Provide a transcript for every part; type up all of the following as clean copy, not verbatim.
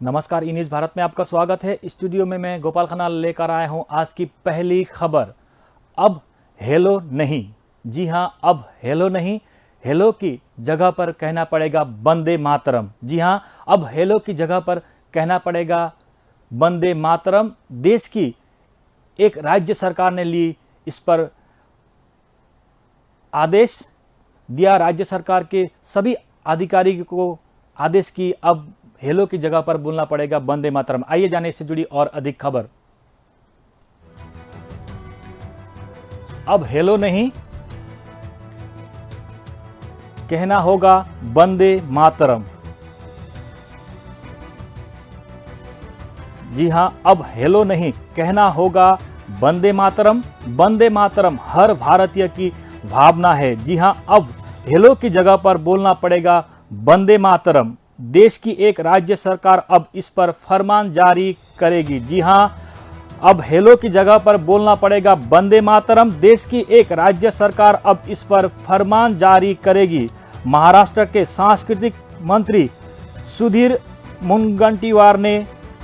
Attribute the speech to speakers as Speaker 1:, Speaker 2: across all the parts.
Speaker 1: नमस्कार, ई न्यूज़ भारत में आपका स्वागत है। स्टूडियो में मैं गोपाल खन्ना लेकर आया हूं आज की पहली खबर। अब हेलो नहीं, जी हां, अब हेलो नहीं, हेलो की जगह पर कहना पड़ेगा वंदे मातरम। जी हां, अब हेलो की जगह पर कहना पड़ेगा वंदे मातरम। देश की एक राज्य सरकार ने ली इस पर आदेश दिया, राज्य सरकार के सभी अधिकारियों को आदेश की अब हेलो की जगह पर बोलना पड़ेगा वंदे मातरम। आइए जाने इससे जुड़ी और अधिक खबर। अब हेलो नहीं, कहना होगा वंदे मातरम। जी हां, अब हेलो नहीं, कहना होगा वंदे मातरम। वंदे मातरम हर भारतीय की भावना है। जी हां, अब हेलो की जगह पर बोलना पड़ेगा वंदे मातरम। देश की एक राज्य सरकार अब इस पर फरमान जारी करेगी। जी हां, अब हेलो की जगह पर बोलना पड़ेगा वंदे मातरम। देश की एक राज्य सरकार अब इस पर फरमान जारी करेगी। महाराष्ट्र के सांस्कृतिक मंत्री सुधीर मुनगंटीवार ने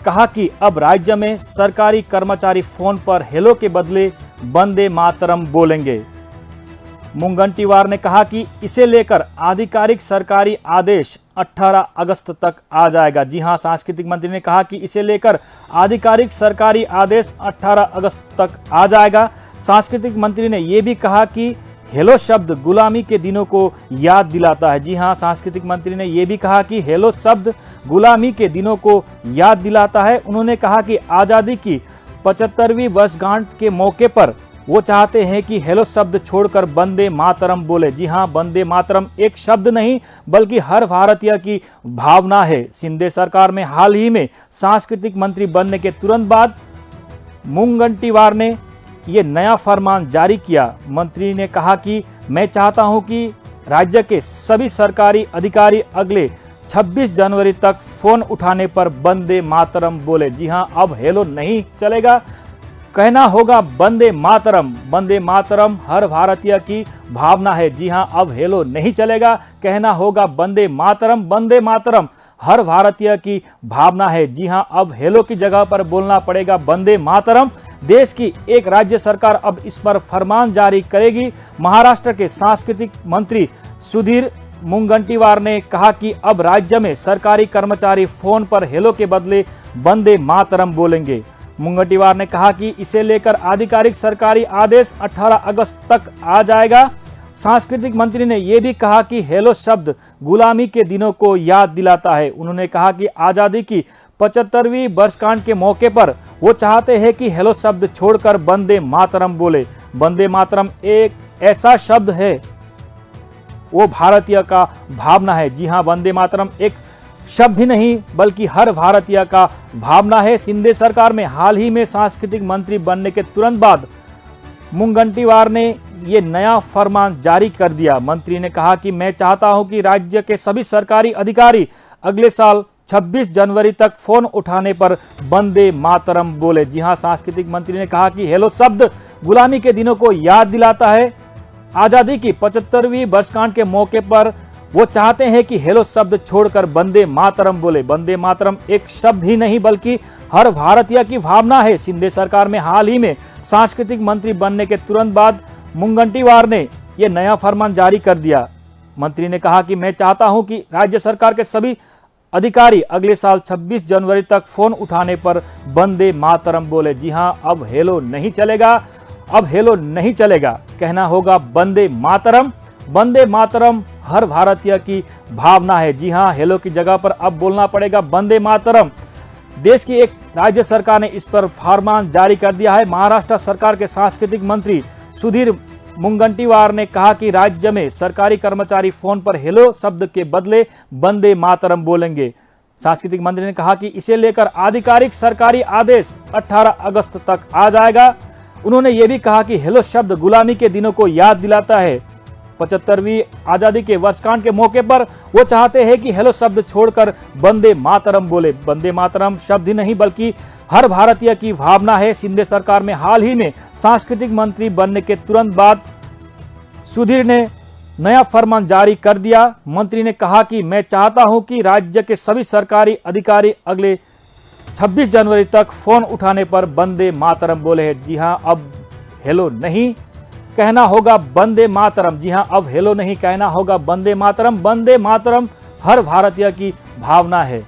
Speaker 1: कहा कि अब राज्य में सरकारी कर्मचारी फोन पर हेलो के बदले वंदे मातरम बोलेंगे। मुनगंटीवार ने कहा कि इसे लेकर आधिकारिक सरकारी आदेश 18 अगस्त तक आ जाएगा। जी हां, सांस्कृतिक मंत्री ने कहा कि इसे लेकर आधिकारिक सरकारी आदेश 18 अगस्त तक आ जाएगा। सांस्कृतिक मंत्री ने यह भी कहा कि हेलो शब्द गुलामी के दिनों को याद दिलाता है। जी हां, सांस्कृतिक मंत्री ने यह भी कहा कि हेलो शब्द गुलामी के दिनों को याद दिलाता है। उन्होंने कहा कि आज़ादी की 75वीं वर्षगांठ के मौके पर वो चाहते हैं कि हेलो शब्द छोड़कर वंदे मातरम बोले। जी हां, वंदे मातरम एक शब्द नहीं बल्कि हर भारतीय की भावना है। शिंदे सरकार में हाल ही में सांस्कृतिक मंत्री बनने के तुरंत बाद मुनगंटीवार ने ये नया फरमान जारी किया। मंत्री ने कहा कि मैं चाहता हूं कि राज्य के सभी सरकारी अधिकारी अगले 26 जनवरी तक फोन उठाने पर वंदे मातरम बोले। जी हां, अब हेलो नहीं चलेगा, कहना होगा वंदे मातरम। वंदे मातरम हर भारतीय की भावना है। जी हां, अब हेलो नहीं चलेगा, कहना होगा वंदे मातरम। वंदे मातरम हर भारतीय की भावना है। जी हां, अब हेलो की जगह पर बोलना पड़ेगा वंदे मातरम। देश की एक राज्य सरकार अब इस पर फरमान जारी करेगी। महाराष्ट्र के सांस्कृतिक मंत्री सुधीर मुनगंटीवार ने कहा कि अब राज्य में सरकारी कर्मचारी फोन पर हेलो के बदले वंदे मातरम बोलेंगे। मुनगंटीवार ने कहा कि इसे लेकर आधिकारिक सरकारी आदेश 18 अगस्त तक आ जाएगा। सांस्कृतिक मंत्री ने यह भी कहा कि हेलो शब्द गुलामी के दिनों को याद दिलाता है। उन्होंने कहा कि आज़ादी की 75वीं वर्षगांठ के मौके पर वो चाहते हैं कि हेलो शब्द छोड़कर वंदे मातरम बोले। वंदे मातरम एक ऐसा शब्द है, वो भारतीय का भावना है। जी हां, वंदे मातरम एक शब्द ही नहीं बल्कि हर भारतीय का भावना है। शिंदे सरकार में हाल ही में सांस्कृतिक मंत्री बनने के तुरंत बाद मुनगंटीवार ने ये नया फरमान जारी कर दिया। मंत्री ने कहा कि मैं चाहता हूं कि राज्य के सभी सरकारी अधिकारी अगले साल 26 जनवरी तक फोन उठाने पर वंदे मातरम बोले। जी हां, सांस्कृतिक मंत्री ने कहा कि हेलो शब्द गुलामी के दिनों को याद दिलाता है। आज़ादी की 75वीं वर्षगांठ के मौके पर वो चाहते हैं कि हेलो शब्द छोड़कर वंदे मातरम बोले। वंदे मातरम एक शब्द ही नहीं बल्कि हर भारतीय की भावना है। शिंदे सरकार में हाल ही में सांस्कृतिक मंत्री बनने के तुरंत बाद मुनगंटीवार ने यह नया फरमान जारी कर दिया। मंत्री ने कहा कि मैं चाहता हूं कि राज्य सरकार के सभी अधिकारी अगले साल 26 जनवरी तक फोन उठाने पर वंदे मातरम बोले। जी हां, अब हेलो नहीं चलेगा, अब हेलो नहीं चलेगा, कहना होगा वंदे मातरम। वंदे मातरम हर भारतीय की भावना है। जी हां, हेलो की जगह पर अब बोलना पड़ेगा वंदे मातरम। देश की एक राज्य सरकार ने इस पर फरमान जारी कर दिया है। महाराष्ट्र सरकार के सांस्कृतिक मंत्री सुधीर मुनगंटीवार ने कहा कि राज्य में सरकारी कर्मचारी फोन पर हेलो शब्द के बदले वंदे मातरम बोलेंगे। सांस्कृतिक मंत्री ने कहा कि इसे लेकर आधिकारिक सरकारी आदेश 18 अगस्त तक आ जाएगा। उन्होंने ये भी कहा कि हेलो शब्द गुलामी के दिनों को याद दिलाता है। 75वीं आजादी के वर्षगांठ के मौके पर वो चाहते हैं कि हेलो शब्द छोड़कर वंदे मातरम बोले। वंदे मातरम शब्द ही नहीं बल्कि हर भारतीय की भावना है। शिंदे सरकार में हाल ही में सांस्कृतिक मंत्री बनने के तुरंत बाद सुधीर ने नया फरमान जारी कर दिया। मंत्री ने कहा कि मैं चाहता हूं कि राज्य के सभी सरकारी अधिकारी अगले 26 जनवरी तक फोन उठाने पर वंदे मातरम बोले हैं। जी हां, अब हेलो नहीं कहना होगा वंदे मातरम। जी हां, अब हेलो नहीं कहना होगा वंदे मातरम। वंदे मातरम हर भारतीय की भावना है।